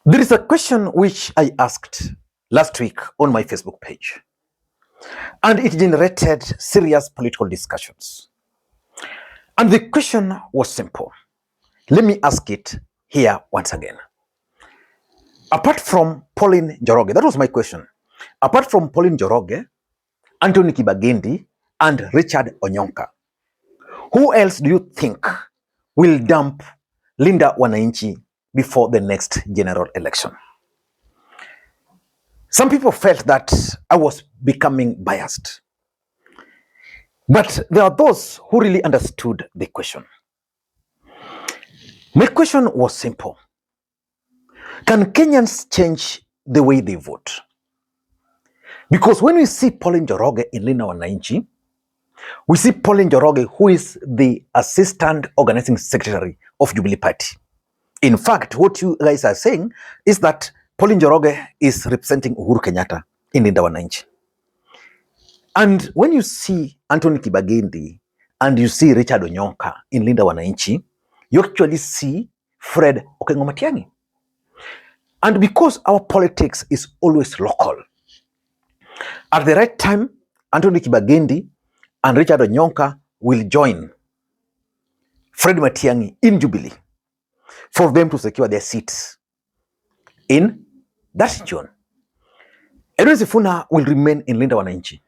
There is a question which I asked last week on my Facebook page, and it generated serious political discussions. And the question was simple. Let me ask it here once again. Apart from Pauline Njoroge, that was my question. Apart from Pauline Njoroge, Anthony Kibagendi, and Richard Onyonka, who else do you think will dump Linda Wananchi before the next general election? Some people felt that I was becoming biased. But there are those who really understood the question. My question was simple. Can Kenyans change the way they vote? Because when we see Pauline Njoroge in Linda Wananchi, we see Pauline Njoroge, who is the Assistant Organizing Secretary of Jubilee Party. In fact, what you guys are saying is that Pauline Njoroge is representing Uhuru Kenyatta in Linda Wananchi. And when you see Anthony Kibagendi and you see Richard Onyonka in Linda Wananchi, you actually see Fred Matiang'i. And because our politics is always local, at the right time, Anthony Kibagendi and Richard Onyonka will join Fred Matiang'i in Jubilee for them to secure their seats in that region. Edwin Sifuna will remain in Linda Wananchi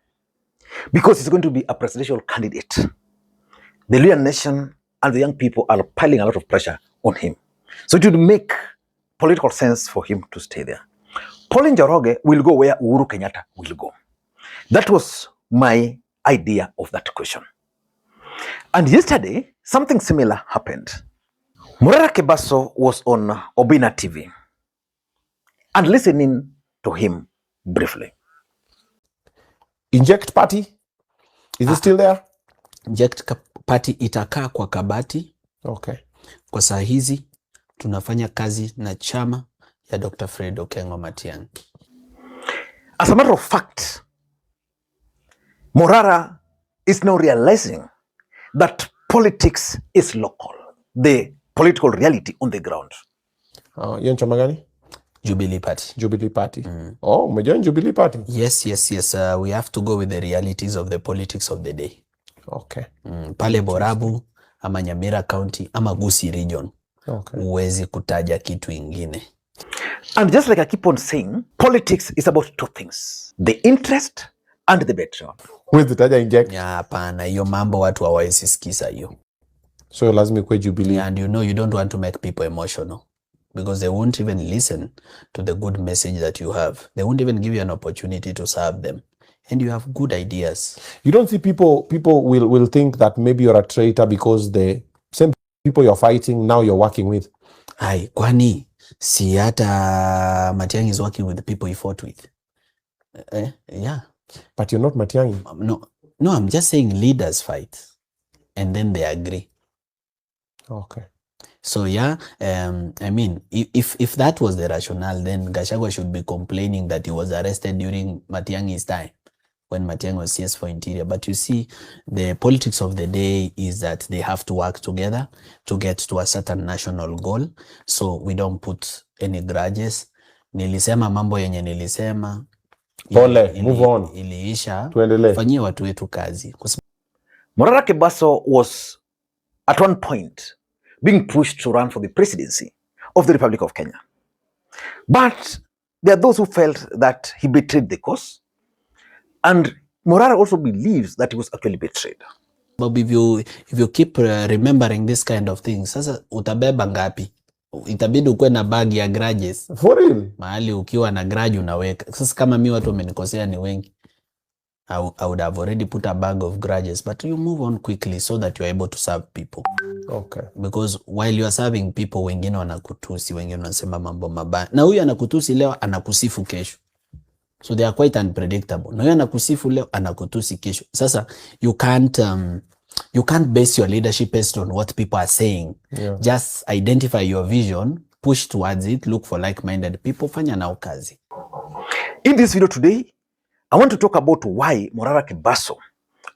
because he's going to be a presidential candidate. The Luhya nation and the young people are piling a lot of pressure on him. So it would make political sense for him to stay there. Pauline Njoroge will go where Uhuru Kenyatta will go. That was my idea of that question. And yesterday, something similar happened. Morara Kebaso was on Obina TV and listening to him briefly. Inject party? Is it still there? Inject party itakaa kwa kabati. Okay. Kwa saa hizi tunafanya kazi na chama ya Dr. Fred Matiang'i. As a matter of fact, Morara is now realizing that politics is local, the political reality on the ground. Hiyo chama gani? Jubilee Party. Jubilee Party. Oh, umejoin Jubilee Party? Yes. We have to go with the realities of the politics of the day. Okay. Pale Borabu, ama Nyamira County, ama Gusii region. Okay. Uwezi kutaja kitu ingine. And just like I keep on saying, politics is about two things. The interest and the betrayal. Huwezi taja inject? Ya, hapana, hiyo mambo watu hawawezi sikiza hiyo. So lazima ikuwe Jubilee. And you don't want to make people emotional. Because they won't even listen to the good message that you have. They won't even give you an opportunity to serve them. And you have good ideas. You don't see people will think that maybe you're a traitor because the same people you're fighting now you're working with. Ai, kwani si hata Matiang'i is working with the people he fought with. Yeah. But you're not Matiang'i. No, I'm just saying leaders fight. And then they agree. Okay. So yeah, I mean, if that was the rationale, then Gachagua should be complaining that he was arrested during Matiang'i's time, when Matiang'i was CS for Interior. But you see, the politics of the day is that they have to work together to get to a certain national goal. So we don't put any grudges. Nilisema mambo yenye nilisema. Pole, move on. Iliisha. Tuendelee. Fanyia watu wetu kazi. Morara Kebaso was at one point being pushed to run for the presidency of the Republic of Kenya. But there are those who felt that he betrayed the cause. And Morara also believes that he was actually betrayed. But if you keep remembering this kind of things, sasa utabeba ngapi? Itabidi ukue na bag ya grudges. For real? Mahali ukiwa na grudge unaweka. Sasa kama mi watu wamenikosea ni wengi, I would have already put a bag of grudges, but you move on quickly so that you're able to serve people. Okay. Because while you are serving people, wengine wanakutusi, wengine wanasema mambo mabaya. Na huyu anakutusi leo, anakusifu kesho. So they are quite unpredictable. Na huyu anakusifu leo, anakutusi kesho. Sasa you can't base your leadership based on what people are saying. Yeah. Just identify your vision, push towards it, look for like-minded people, fanya nao kazi. In this video today, I want to talk about why Morara Kebaso,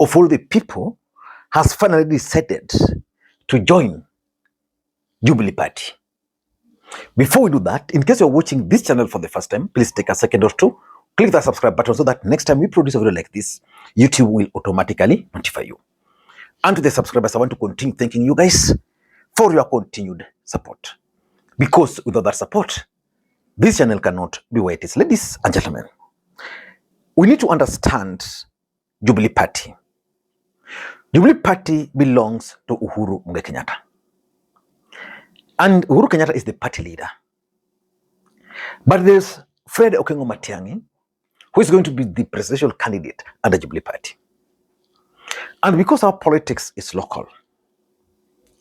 of all the people, has finally decided to join Jubilee Party. Before we do that, in case you're watching this channel for the first time, please take a second or two, click that subscribe button so that next time we produce a video like this, YouTube will automatically notify you. And to the subscribers, I want to continue thanking you guys for your continued support. Because without that support, this channel cannot be where it is. Ladies and gentlemen, we need to understand Jubilee Party. Jubilee Party belongs to Uhuru Muigai Kenyatta. And Uhuru Kenyatta is the party leader. But there's Fred Matiang'i, who is going to be the presidential candidate under Jubilee Party. And because our politics is local,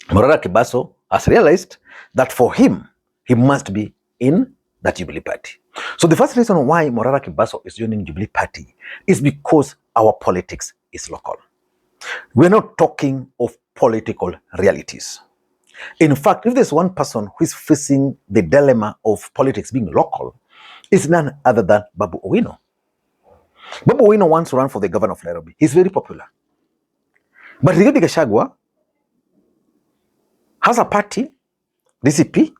Morara Kebaso has realized that for him, he must be in that Jubilee Party. So the first reason why Morara Kebaso is joining Jubilee Party is because our politics is local. We're not talking of political realities. In fact, if there's one person who is facing the dilemma of politics being local, it's none other than Babu Owino. Babu Owino wants to run for the governor of Nairobi. He's very popular. But Rigathi Gachagua has a party, DCP,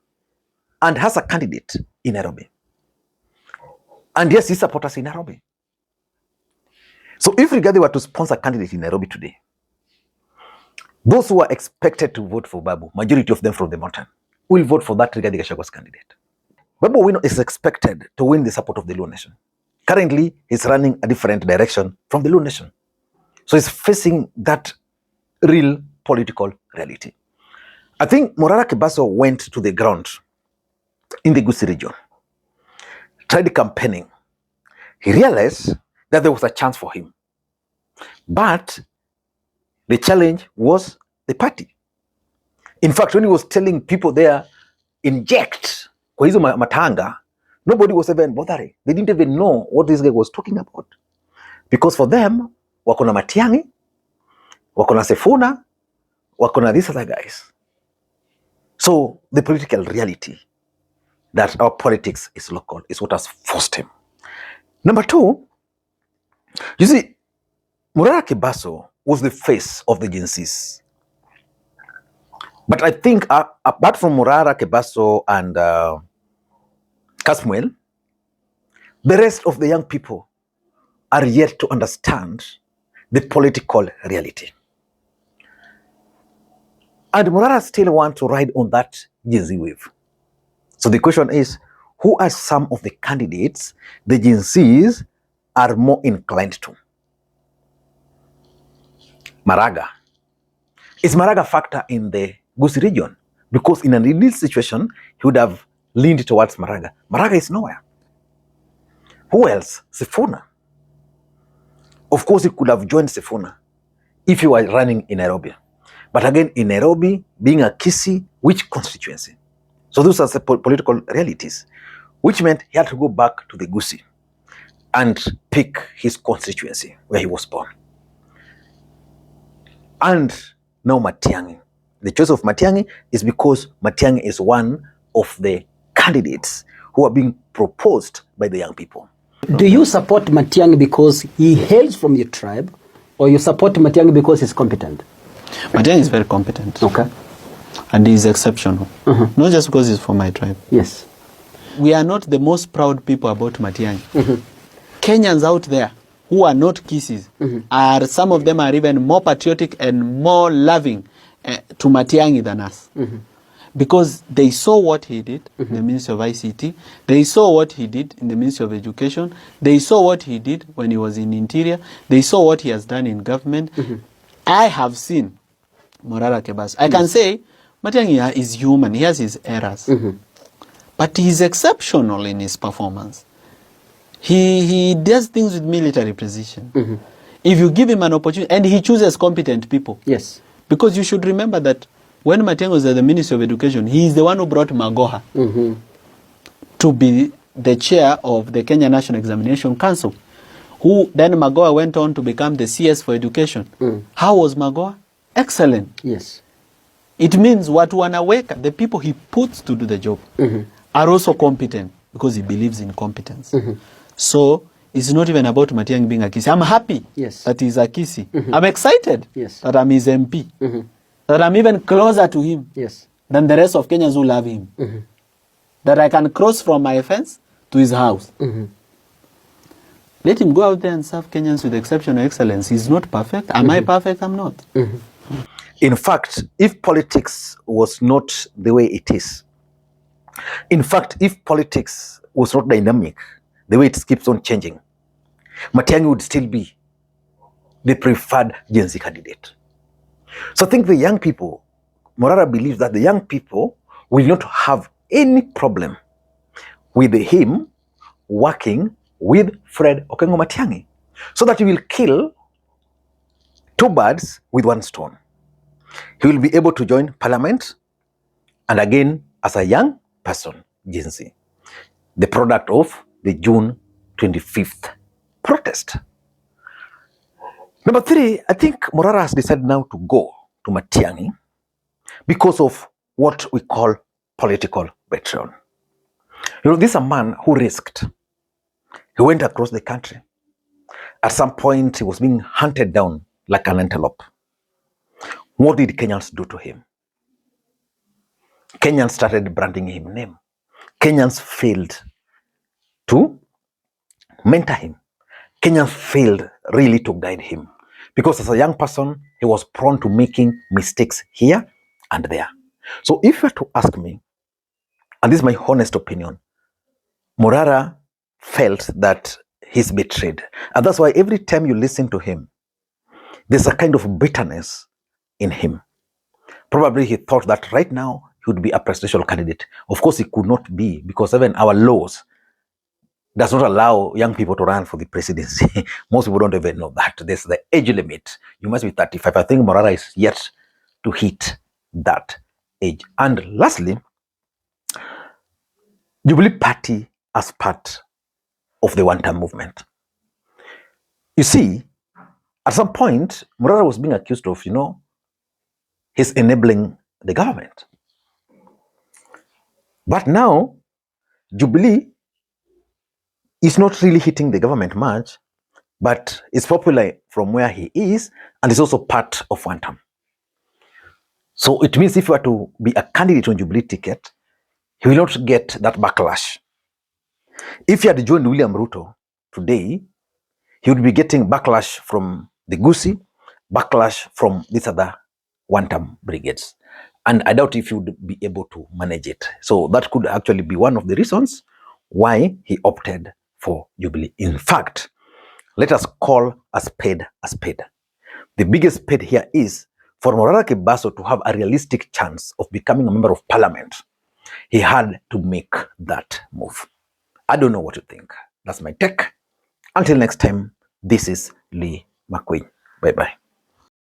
and has a candidate in Nairobi. And yes, he supports us in Nairobi. So if Rigathi were to sponsor a candidate in Nairobi today, those who are expected to vote for Babu, majority of them from the mountain, will vote for that Rigathi Gachagua's candidate. Babu Owino is expected to win the support of the Luo Nation. Currently, he's running a different direction from the Luo Nation. So he's facing that real political reality. I think Morara Kebaso went to the ground in the Gusii region, tried campaigning. He realized that there was a chance for him. But the challenge was the party. In fact, when he was telling people there, inject kwa hizo matanga, nobody was even bothering. They didn't even know what this guy was talking about. Because for them, wakona Matiang'i, wakona Sifuna, wakona these other guys. So the political reality that our politics is local is what has forced him. Number two, you see, Morara Kebaso was the face of the Gen Zs. But I think apart from Morara Kebaso and Kasmuel, the rest of the young people are yet to understand the political reality. And Morara still wants to ride on that Gen Z wave. So the question is, who are some of the candidates the Gen Zs are more inclined to? Maraga. Is Maraga a factor in the Gusii region? Because in an ideal situation, he would have leaned towards Maraga. Maraga is nowhere. Who else? Sifuna. Of course, he could have joined Sifuna if he were running in Nairobi. But again, in Nairobi, being a Kisii, which constituency? So those are the political realities, which meant he had to go back to the Gusii and pick his constituency where he was born. And now Matiang'i. The choice of Matiang'i is because Matiang'i is one of the candidates who are being proposed by the young people. Do you support Matiang'i because he hails from your tribe, or you support Matiang'i because he's competent? Matiang'i is very competent. Okay. And he's exceptional. Not just because he's from my tribe. Yes. We are not the most proud people about Matiang'i. Kenyans out there who are not Kisiis, are some of them are even more patriotic and more loving to Matiang'i than us. Because they saw what he did in the Ministry of ICT, they saw what he did in the Ministry of Education, they saw what he did when he was in Interior, they saw what he has done in government. I have seen Morara Kebaso. I can say Matiang'i is human, he has his errors. But he is exceptional in his performance. He does things with military precision. If you give him an opportunity, and he chooses competent people. Yes. Because you should remember that when Matiang'i was at the Ministry of Education, he is the one who brought Magoha to be the chair of the Kenya National Examination Council. Who then Magoha went on to become the CS for Education. How was Magoha? Excellent. Yes. It means what wanaweka, the people he puts to do the job, are also competent because he believes in competence. So it's not even about Matiang'i being a Kisii. I'm happy that he's a Kisii. I'm excited that I'm his MP. That I'm even closer to him than the rest of Kenyans who love him. that I can cross from my fence to his house. Let him go out there and serve Kenyans with exceptional excellence. He's not perfect. Am I perfect? I'm not. In fact, if politics was not the way it is, in fact, if politics was not dynamic, the way it keeps on changing, Matiang'i would still be the preferred Gen Z candidate. So I think the young people, Morara believes that the young people will not have any problem with him working with Fred Matiang'i, so that he will kill two birds with one stone. He will be able to join Parliament, and again, as a young person, Gen Z, the product of the June 25th protest. Number three, I think Morara has decided now to go to Matiang'i because of what we call political betrayal. You know, this is a man who risked. He went across the country. At some point, he was being hunted down like an antelope. What did Kenyans do to him? Kenyans started branding him name. Kenyans failed to mentor him. Kenyans failed really to guide him. Because as a young person, he was prone to making mistakes here and there. So if you were to ask me, and this is my honest opinion, Morara felt that he's betrayed. And that's why every time you listen to him, there's a kind of bitterness in him. Probably he thought that right now he would be a presidential candidate. Of course, he could not be, because even our laws does not allow young people to run for the presidency. Most people don't even know that. There's the age limit. You must be 35. I think Morara is yet to hit that age. And lastly, Jubilee Party as part of the one-term movement. You see, at some point, Morara was being accused of, he's enabling the government. But now, Jubilee is not really hitting the government much, but is popular from where he is, and is also part of one term. So it means if you were to be a candidate on Jubilee ticket, he will not get that backlash. If he had joined William Ruto today, he would be getting backlash from the Gusii, backlash from these other one-term brigades. And I doubt if he would be able to manage it. So that could actually be one of the reasons why he opted for Jubilee. In fact, let us call a spade a spade. The biggest spade here is for Morara Kebaso to have a realistic chance of becoming a member of parliament. He had to make that move. I don't know what you think. That's my take. Until next time, this is Lee Makwiny. Bye-bye.